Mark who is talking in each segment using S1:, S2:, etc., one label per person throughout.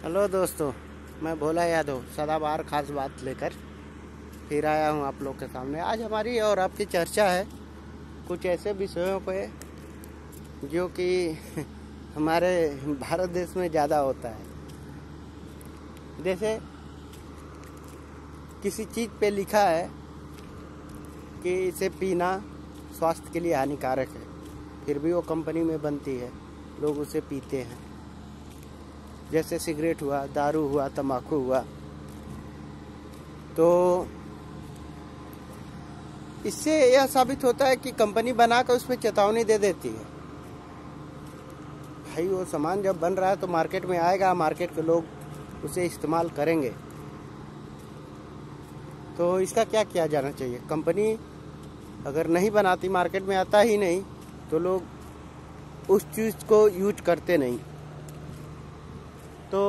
S1: Hello दोस्तों, मैं भोला यादव सदाबहार खास बात लेकर फिर आया हूँ आप लोग के सामने। आज हमारी और आपकी चर्चा है कुछ ऐसे विषयों पे जो कि हमारे भारत देश में ज़्यादा होता है। जैसे किसी चीज़ पे लिखा है कि इसे पीना स्वास्थ्य के लिए हानिकारक है, फिर भी वो कंपनी में बनती है, लोग उसे पीते हैं। जैसे सिगरेट हुआ, दारू हुआ, तम्बाकू हुआ। तो इससे यह साबित होता है कि कंपनी बनाकर उस पर चेतावनी दे देती है, भाई वो सामान जब बन रहा है तो मार्केट में आएगा, मार्केट के लोग उसे इस्तेमाल करेंगे। तो इसका क्या किया जाना चाहिए? कंपनी अगर नहीं बनाती, मार्केट में आता ही नहीं, तो लोग उस चीज़ को यूज करते नहीं। तो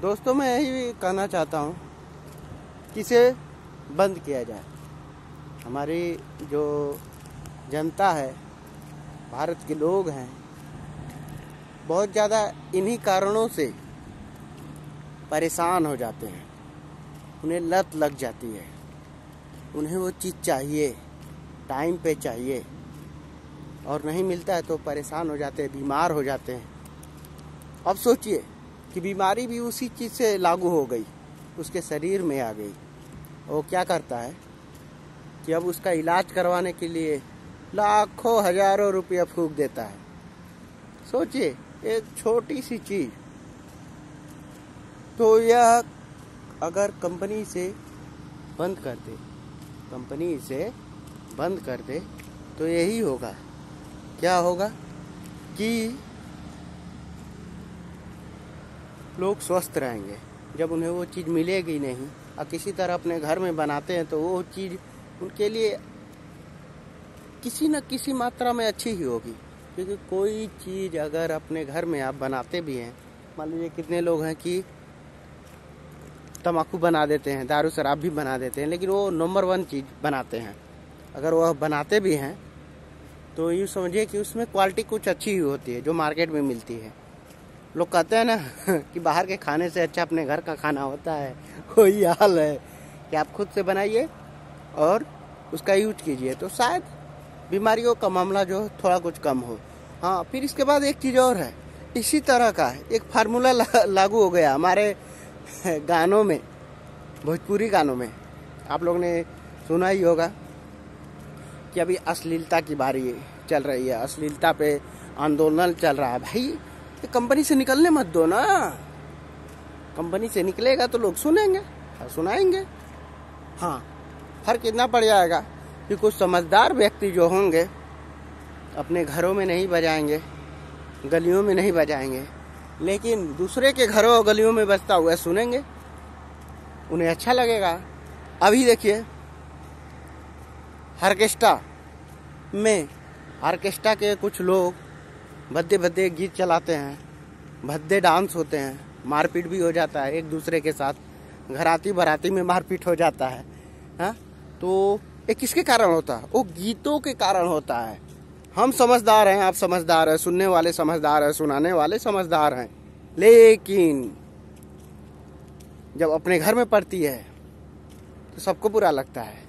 S1: दोस्तों, मैं यही कहना चाहता हूँ कि इसे बंद किया जाए। हमारी जो जनता है, भारत के लोग हैं, बहुत ज़्यादा इन्हीं कारणों से परेशान हो जाते हैं। उन्हें लत लग जाती है, उन्हें वो चीज़ चाहिए, टाइम पे चाहिए, और नहीं मिलता है तो परेशान हो जाते हैं, बीमार हो जाते हैं। अब सोचिए कि बीमारी भी उसी चीज़ से लागू हो गई, उसके शरीर में आ गई। वो क्या करता है कि अब उसका इलाज करवाने के लिए लाखों हजारों रुपया फूंक देता है। सोचिए, एक छोटी सी चीज़। तो यह अगर कंपनी इसे बंद कर दे, कंपनी इसे बंद कर दे, तो यही होगा। क्या होगा कि लोग स्वस्थ रहेंगे। जब उन्हें वो चीज़ मिलेगी नहीं और किसी तरह अपने घर में बनाते हैं, तो वो चीज़ उनके लिए किसी न किसी मात्रा में अच्छी ही होगी। क्योंकि कोई चीज़ अगर अपने घर में आप बनाते भी हैं, मान लीजिए कितने लोग हैं कि तम्बाकू बना देते हैं, दारू शराब भी बना देते हैं, लेकिन वो नंबर 1 चीज़ बनाते हैं। अगर वह बनाते भी हैं तो यूँ समझिए कि उसमें क्वालिटी कुछ अच्छी ही होती है जो मार्केट में मिलती है। लोग कहते हैं ना कि बाहर के खाने से अच्छा अपने घर का खाना होता है। वही हाल है कि आप खुद से बनाइए और उसका यूज कीजिए, तो शायद बीमारियों का मामला जो थोड़ा कुछ कम हो। हाँ, फिर इसके बाद एक चीज़ और है, इसी तरह का एक फार्मूला लागू हो गया हमारे गानों में, भोजपुरी गानों में। आप लोग ने सुना ही होगा कि अभी अश्लीलता की बारी चल रही है, अश्लीलता पे आंदोलन चल रहा है। भाई, कंपनी से निकलने मत दो ना। कंपनी से निकलेगा तो लोग सुनेंगे और सुनाएंगे। हाँ, फर्क इतना पड़ जाएगा कि कुछ समझदार व्यक्ति जो होंगे अपने घरों में नहीं बजाएंगे, गलियों में नहीं बजाएंगे, लेकिन दूसरे के घरों और गलियों में बजता हुआ सुनेंगे, उन्हें अच्छा लगेगा। अभी देखिए, ऑर्केस्ट्रा में, ऑर्केस्ट्रा के कुछ लोग भद्दे भद्दे गीत चलाते हैं, भद्दे डांस होते हैं, मारपीट भी हो जाता है एक दूसरे के साथ, घराती बराती में मारपीट हो जाता है। हाँ, तो ये किसके कारण होता है? वो गीतों के कारण होता है। हम समझदार हैं, आप समझदार हैं, सुनने वाले समझदार हैं, सुनाने वाले समझदार हैं, लेकिन जब अपने घर में पड़ती है तो सबको बुरा लगता है,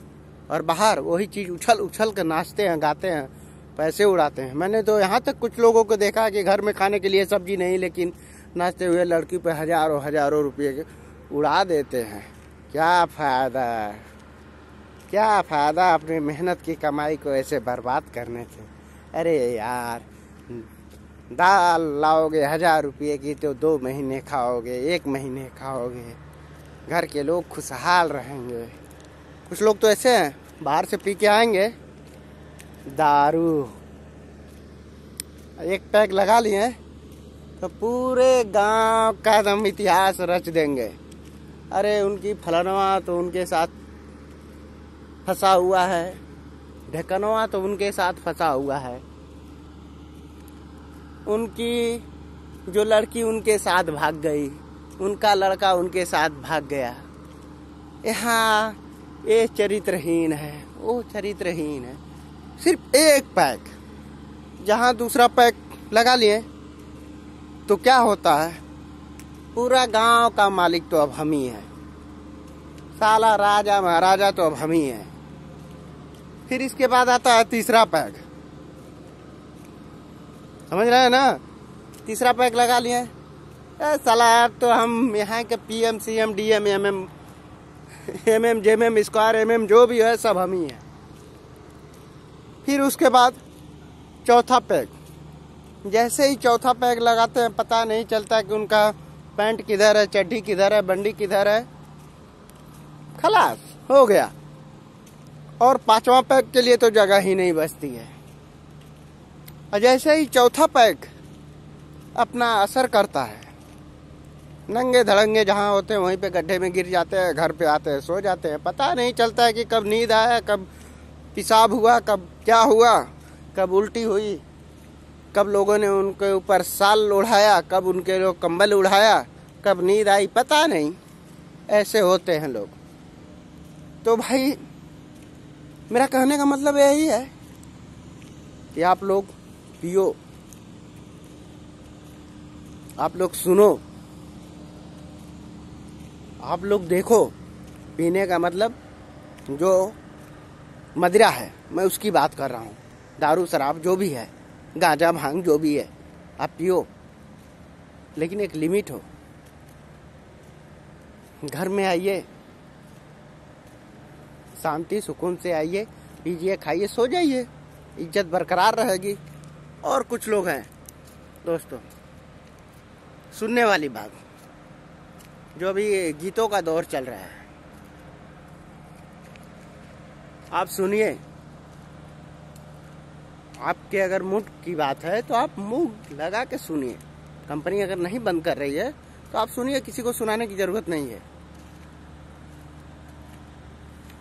S1: और बाहर वही चीज़ उछल उछल कर नाचते हैं, गाते हैं, पैसे उड़ाते हैं। मैंने तो यहाँ तक कुछ लोगों को देखा कि घर में खाने के लिए सब्जी नहीं, लेकिन नाचते हुए लड़की पे हजारों हजारों रुपये उड़ा देते हैं। क्या फ़ायदा, क्या फ़ायदा अपनी मेहनत की कमाई को ऐसे बर्बाद करने से। अरे यार, दाल लाओगे 1000 रुपये की तो 2 महीने खाओगे, 1 महीने खाओगे, घर के लोग खुशहाल रहेंगे। कुछ लोग तो ऐसे हैं, बाहर से पी के आएंगे दारू, एक पैक लगा लिए तो पूरे गांव का एकदम इतिहास रच देंगे। अरे उनकी फलानवा तो उनके साथ फंसा हुआ है, ढेकनवा तो उनके साथ फंसा हुआ है, उनकी जो लड़की उनके साथ भाग गई, उनका लड़का उनके साथ भाग गया। यहाँ ये चरित्रहीन है, वो चरित्रहीन है। सिर्फ एक पैक, जहाँ दूसरा पैक लगा लिए तो क्या होता है पूरा गांव का मालिक तो अब हम ही है, साला राजा महाराजा तो अब हम ही है। फिर इसके बाद आता है तीसरा पैक, समझ रहे हैं ना, तीसरा पैक लगा लिए साला अब तो हम यहाँ के PM CM DM MM JM square MM जो भी है सब हम ही है। फिर उसके बाद चौथा पैक, जैसे ही चौथा पैक लगाते हैं पता नहीं चलता कि उनका पैंट किधर है, चड्डी किधर है, बंडी किधर है, खलास हो गया। और पांचवा पैक के लिए तो जगह ही नहीं बचती है। और जैसे ही चौथा पैक अपना असर करता है, नंगे धड़ंगे जहाँ होते हैं वहीं पे गड्ढे में गिर जाते हैं, घर पे आते हैं सो जाते हैं, पता नहीं चलता है कि कब नींद आया, कब पेशाब हुआ, कब क्या हुआ, कब उल्टी हुई, कब लोगों ने उनके ऊपर साल उड़ाया, कब उनके लोग कंबल उड़ाया, कब नींद आई, पता नहीं। ऐसे होते हैं लोग। तो भाई मेरा कहने का मतलब यही है कि आप लोग पियो, आप लोग सुनो, आप लोग देखो। पीने का मतलब जो मदिरा है मैं उसकी बात कर रहा हूँ, दारू शराब जो भी है, गांजा भांग जो भी है, आप पियो, लेकिन एक लिमिट हो। घर में आइए, शांति सुकून से आइए, पीजिए, खाइए, सो जाइए, इज्जत बरकरार रहेगी। और कुछ लोग हैं दोस्तों, सुनने वाली बात, जो अभी गीतों का दौर चल रहा है, आप सुनिए। आपके अगर मूड की बात है तो आप मूड लगा के सुनिए। कंपनी अगर नहीं बंद कर रही है तो आप सुनिए, किसी को सुनाने की जरूरत नहीं है।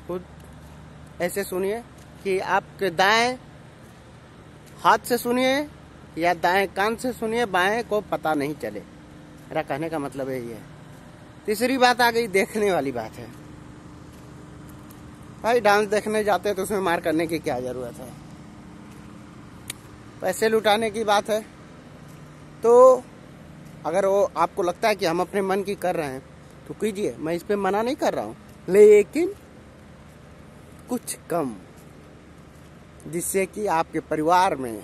S1: खुद ऐसे सुनिए कि आपके दाएं हाथ से सुनिए या दाएं कान से सुनिए, बाएं को पता नहीं चले। मेरा कहने का मतलब यही है। तीसरी बात आ गई देखने वाली बात है। भाई डांस देखने जाते हैं तो उसमें मार करने की क्या जरूरत है। पैसे लुटाने की बात है तो अगर वो आपको लगता है कि हम अपने मन की कर रहे हैं तो कीजिए, मैं इस पे मना नहीं कर रहा हूँ, लेकिन कुछ कम, जिससे कि आपके परिवार में,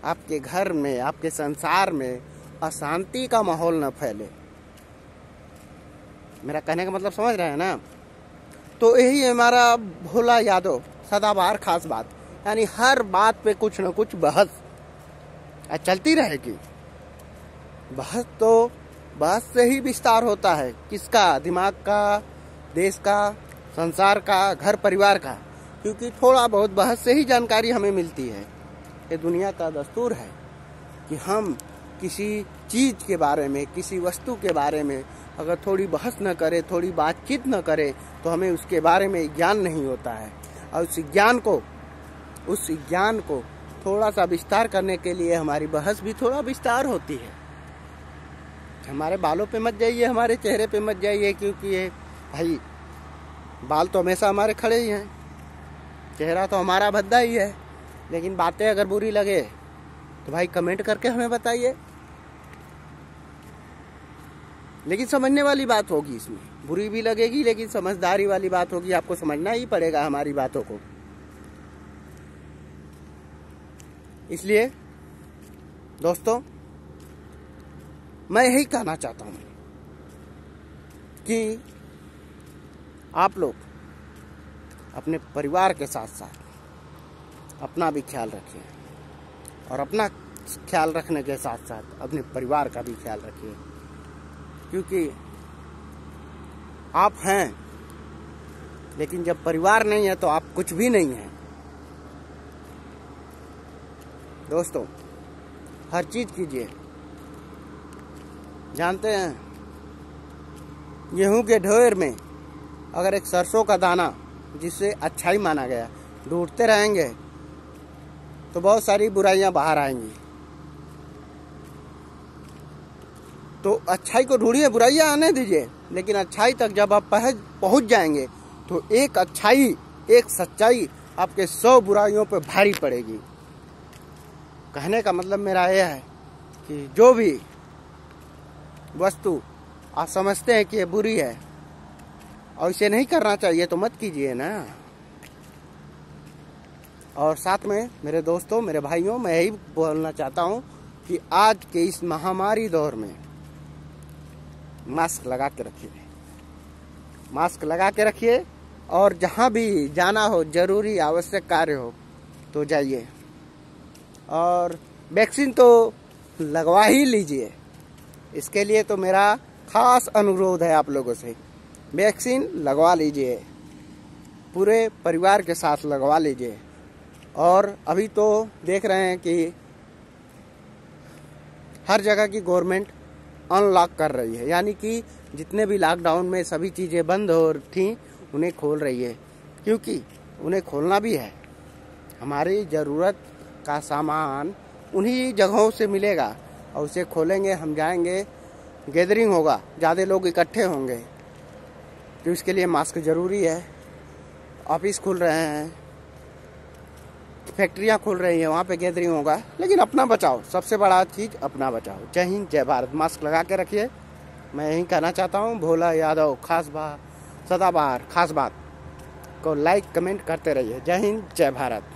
S1: आपके घर में, आपके संसार में अशांति का माहौल न फैले। मेरा कहने का मतलब समझ रहे हैं ना। तो यही हमारा भोला यादव सदाबहार खास बात, यानी हर बात पे कुछ न कुछ बहस चलती रहेगी। बहस से ही विस्तार होता है, किसका, दिमाग का, देश का, संसार का, घर परिवार का, क्योंकि थोड़ा बहुत बहस से ही जानकारी हमें मिलती है। ये दुनिया का दस्तूर है कि हम किसी चीज के बारे में, किसी वस्तु के बारे में अगर थोड़ी बहस न करें, थोड़ी बातचीत न करें तो हमें उसके बारे में ज्ञान नहीं होता है। और उस ज्ञान को थोड़ा सा विस्तार करने के लिए हमारी बहस भी थोड़ा विस्तार होती है। हमारे बालों पे मत जाइए, हमारे चेहरे पे मत जाइए, क्योंकि ये भाई बाल तो हमेशा हमारे खड़े ही हैं, चेहरा तो हमारा भद्दा ही है। लेकिन बातें अगर बुरी लगे तो भाई कमेंट करके हमें बताइए। लेकिन समझने वाली बात होगी, इसमें बुरी भी लगेगी लेकिन समझदारी वाली बात होगी। आपको समझना ही पड़ेगा हमारी बातों को। इसलिए दोस्तों मैं यही कहना चाहता हूं कि आप लोग अपने परिवार के साथ साथ अपना भी ख्याल रखिए, और अपना ख्याल रखने के साथ साथ अपने परिवार का भी ख्याल रखिए, क्योंकि आप हैं लेकिन जब परिवार नहीं है तो आप कुछ भी नहीं हैं। दोस्तों हर चीज कीजिए। जानते हैं गेहूं के ढेर में अगर एक सरसों का दाना, जिसे अच्छाई माना गया, ढूंढते रहेंगे तो बहुत सारी बुराइयां बाहर आएंगी। तो अच्छाई को ढूंढिए, बुराइयां आने दीजिए, लेकिन अच्छाई तक जब आप पहुंच जाएंगे तो एक अच्छाई, एक सच्चाई आपके 100 बुराइयों पर भारी पड़ेगी। कहने का मतलब मेरा यह है कि जो भी वस्तु आप समझते हैं कि ये बुरी है और इसे नहीं करना चाहिए तो मत कीजिए ना। और साथ में मेरे दोस्तों, मेरे भाइयों, मैं यही बोलना चाहता हूँ कि आज के इस महामारी दौर में मास्क लगा के रखिए, मास्क लगा के रखिए और जहाँ भी जाना हो, जरूरी आवश्यक कार्य हो तो जाइए। और वैक्सीन तो लगवा ही लीजिए। इसके लिए तो मेरा खास अनुरोध है आप लोगों से, वैक्सीन लगवा लीजिए, पूरे परिवार के साथ लगवा लीजिए। और अभी तो देख रहे हैं कि हर जगह की गवर्नमेंट अनलॉक कर रही है, यानी कि जितने भी लॉकडाउन में सभी चीज़ें बंद हो थी उन्हें खोल रही है, क्योंकि उन्हें खोलना भी है। हमारी ज़रूरत का सामान उन्हीं जगहों से मिलेगा और उसे खोलेंगे, हम जाएंगे, गैदरिंग होगा, ज़्यादा लोग इकट्ठे होंगे, तो इसके लिए मास्क ज़रूरी है। ऑफिस खुल रहे हैं, फैक्ट्रियां खुल रही हैं, वहाँ पे गैदरिंग होगा, लेकिन अपना बचाओ, सबसे बड़ा चीज़ अपना बचाओ। जय हिंद, जय भारत। मास्क लगा के रखिए, मैं यही कहना चाहता हूँ। भोला यादव खास बात, सदाबहार खास बात को लाइक कमेंट करते रहिए। जय हिंद, जय भारत।